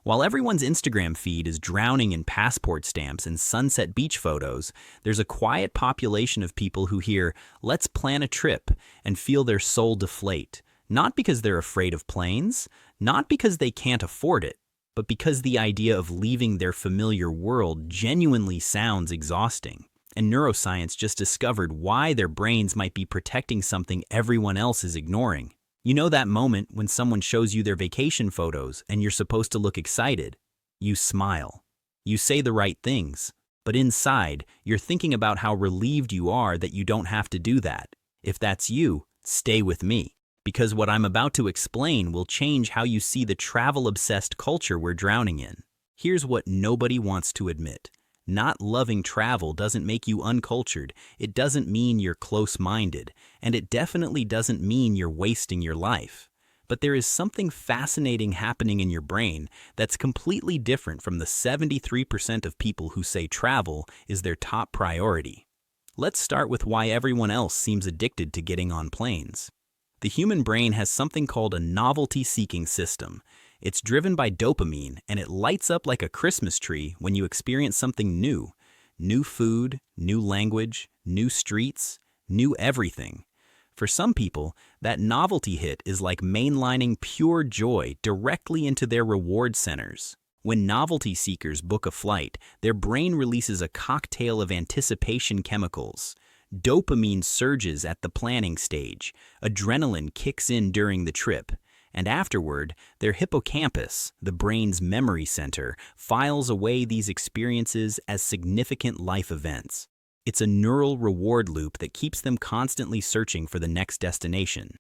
While everyone's Instagram feed is drowning in passport stamps and sunset beach photos, there's a quiet population of people who hear, "Let's plan a trip," and feel their soul deflate. Not because they're afraid of planes, not because they can't afford it, but because the idea of leaving their familiar world genuinely sounds exhausting. And neuroscience just discovered why their brains might be protecting something everyone else is ignoring. You know that moment when someone shows you their vacation photos and you're supposed to look excited? You smile. You say the right things. But inside, you're thinking about how relieved you are that you don't have to do that. If that's you, stay with me. Because what I'm about to explain will change how you see the travel-obsessed culture we're drowning in. Here's what nobody wants to admit. Not loving travel doesn't make you uncultured, it doesn't mean you're close-minded, and it definitely doesn't mean you're wasting your life. But there is something fascinating happening in your brain that's completely different from the 73% of people who say travel is their top priority. Let's start with why everyone else seems addicted to getting on planes. The human brain has something called a novelty-seeking system. It's driven by dopamine, and it lights up like a Christmas tree when you experience something new. New food, new language, new streets, new everything. For some people, that novelty hit is like mainlining pure joy directly into their reward centers. When novelty seekers book a flight, their brain releases a cocktail of anticipation chemicals. Dopamine surges at the planning stage, adrenaline kicks in during the trip, and afterward, their hippocampus, the brain's memory center, files away these experiences as significant life events. It's a neural reward loop that keeps them constantly searching for the next destination.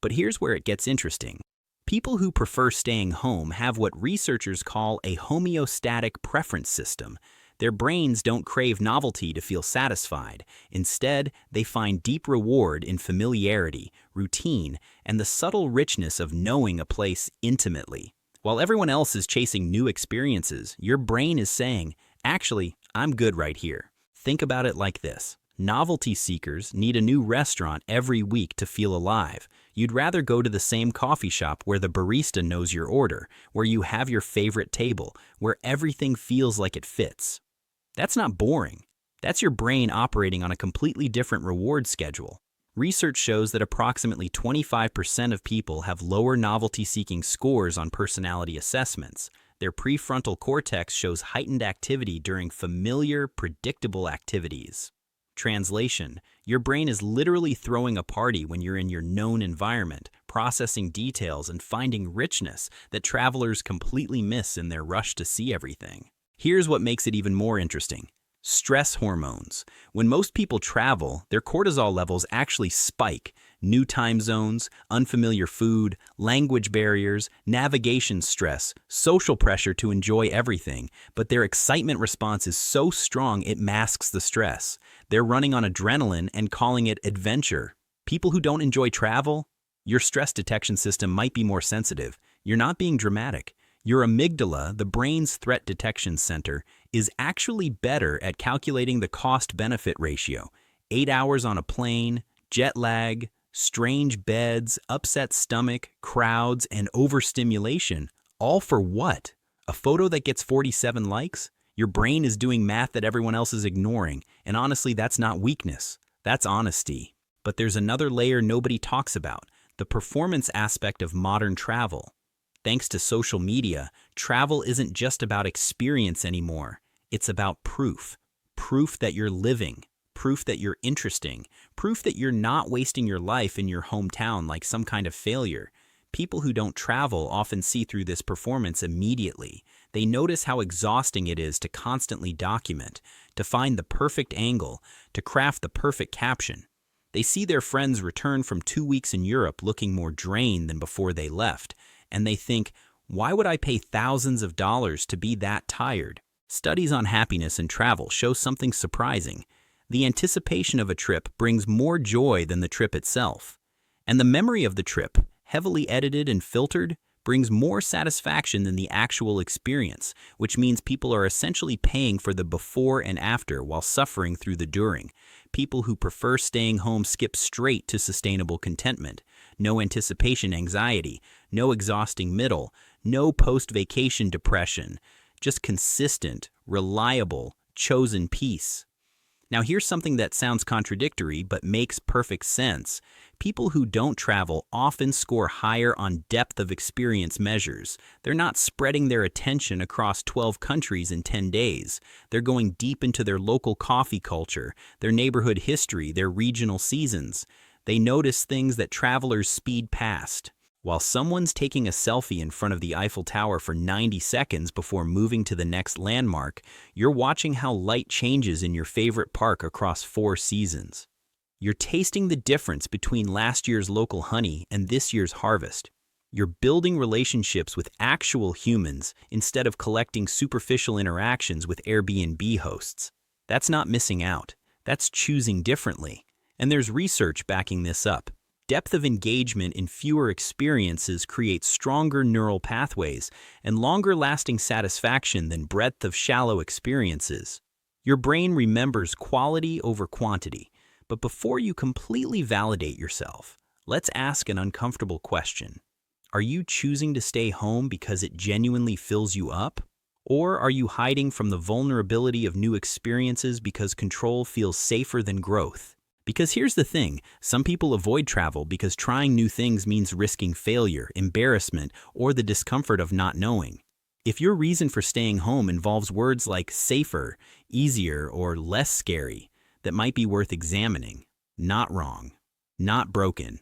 But here's where it gets interesting. People who prefer staying home have what researchers call a homeostatic preference system. Their brains don't crave novelty to feel satisfied. Instead, they find deep reward in familiarity, routine, and the subtle richness of knowing a place intimately. While everyone else is chasing new experiences, your brain is saying, "Actually, I'm good right here." Think about it like this. Novelty seekers need a new restaurant every week to feel alive. You'd rather go to the same coffee shop where the barista knows your order, where you have your favorite table, where everything feels like it fits. That's not boring. That's your brain operating on a completely different reward schedule. Research shows that approximately 25% of people have lower novelty-seeking scores on personality assessments. Their prefrontal cortex shows heightened activity during familiar, predictable activities. Translation: your brain is literally throwing a party when you're in your known environment, processing details and finding richness that travelers completely miss in their rush to see everything. Here's what makes it even more interesting. Stress hormones. When most people travel, their cortisol levels actually spike. New time zones, unfamiliar food, language barriers, navigation stress, social pressure to enjoy everything. But their excitement response is so strong it masks the stress. They're running on adrenaline and calling it adventure. People who don't enjoy travel, your stress detection system might be more sensitive. You're not being dramatic. Your amygdala, the brain's threat detection center, is actually better at calculating the cost-benefit ratio. 8 hours on a plane, jet lag, strange beds, upset stomach, crowds, and overstimulation. All for what? A photo that gets 47 likes? Your brain is doing math that everyone else is ignoring, and honestly, that's not weakness. That's honesty. But there's another layer nobody talks about, the performance aspect of modern travel. Thanks to social media, travel isn't just about experience anymore. It's about proof. Proof that you're living. Proof that you're interesting. Proof that you're not wasting your life in your hometown like some kind of failure. People who don't travel often see through this performance immediately. They notice how exhausting it is to constantly document, to find the perfect angle, to craft the perfect caption. They see their friends return from 2 weeks in Europe looking more drained than before they left. And they think, why would I pay thousands of dollars to be that tired? Studies on happiness and travel show something surprising. The anticipation of a trip brings more joy than the trip itself. And the memory of the trip, heavily edited and filtered, brings more satisfaction than the actual experience, which means people are essentially paying for the before and after while suffering through the during. People who prefer staying home skip straight to sustainable contentment. No anticipation anxiety, no exhausting middle, No post-vacation depression, just consistent, reliable, chosen peace. Now here's something that sounds contradictory but makes perfect sense. People who don't travel often score higher on depth of experience measures. They're not spreading their attention across 12 countries in 10 days. They're going deep into their local coffee culture, their neighborhood history, their regional seasons. They notice things that travelers speed past. While someone's taking a selfie in front of the Eiffel Tower for 90 seconds before moving to the next landmark, you're watching how light changes in your favorite park across 4 seasons. You're tasting the difference between last year's local honey and this year's harvest. You're building relationships with actual humans instead of collecting superficial interactions with Airbnb hosts. That's not missing out. That's choosing differently. And there's research backing this up. Depth of engagement in fewer experiences creates stronger neural pathways and longer-lasting satisfaction than breadth of shallow experiences. Your brain remembers quality over quantity, but before you completely validate yourself, let's ask an uncomfortable question. Are you choosing to stay home because it genuinely fills you up? Or are you hiding from the vulnerability of new experiences because control feels safer than growth? Because here's the thing, some people avoid travel because trying new things means risking failure, embarrassment, or the discomfort of not knowing. If your reason for staying home involves words like safer, easier, or less scary, that might be worth examining. Not wrong, not broken,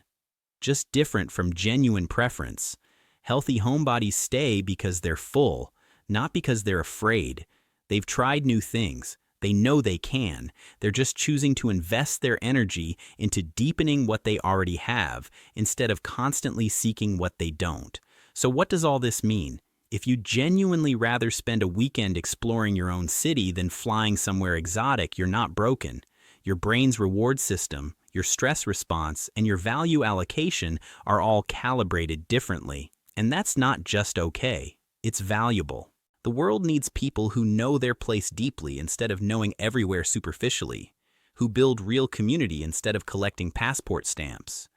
just different from genuine preference. Healthy homebodies stay because they're full, not because they're afraid. They've tried new things. They know they can. They're just choosing to invest their energy into deepening what they already have instead of constantly seeking what they don't. So what does all this mean? If you genuinely rather spend a weekend exploring your own city than flying somewhere exotic, you're not broken. Your brain's reward system, your stress response, and your value allocation are all calibrated differently. And that's not just okay. It's valuable. The world needs people who know their place deeply instead of knowing everywhere superficially, who build real community instead of collecting passport stamps,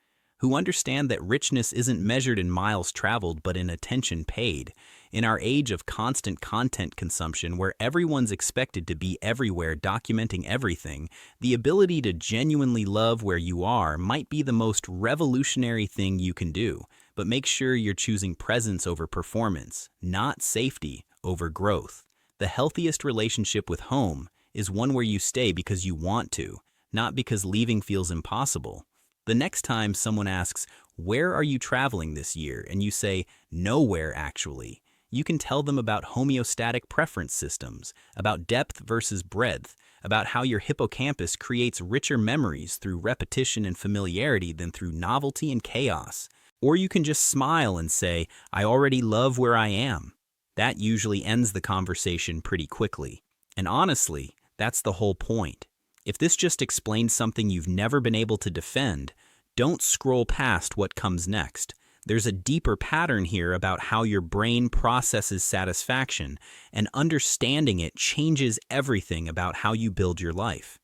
who understand that richness isn't measured in miles traveled but in attention paid. In our age of constant content consumption where everyone's expected to be everywhere documenting everything, the ability to genuinely love where you are might be the most revolutionary thing you can do. But make sure you're choosing presence over performance, not safety over growth. The healthiest relationship with home is one where you stay because you want to, not because leaving feels impossible. The next time someone asks, "Where are you traveling this year?" and you say, "Nowhere, actually," you can tell them about homeostatic preference systems, about depth versus breadth, about how your hippocampus creates richer memories through repetition and familiarity than through novelty and chaos. Or you can just smile and say, "I already love where I am." That usually ends the conversation pretty quickly. And honestly, that's the whole point. If this just explains something you've never been able to defend, don't scroll past what comes next. There's a deeper pattern here about how your brain processes satisfaction, and understanding it changes everything about how you build your life.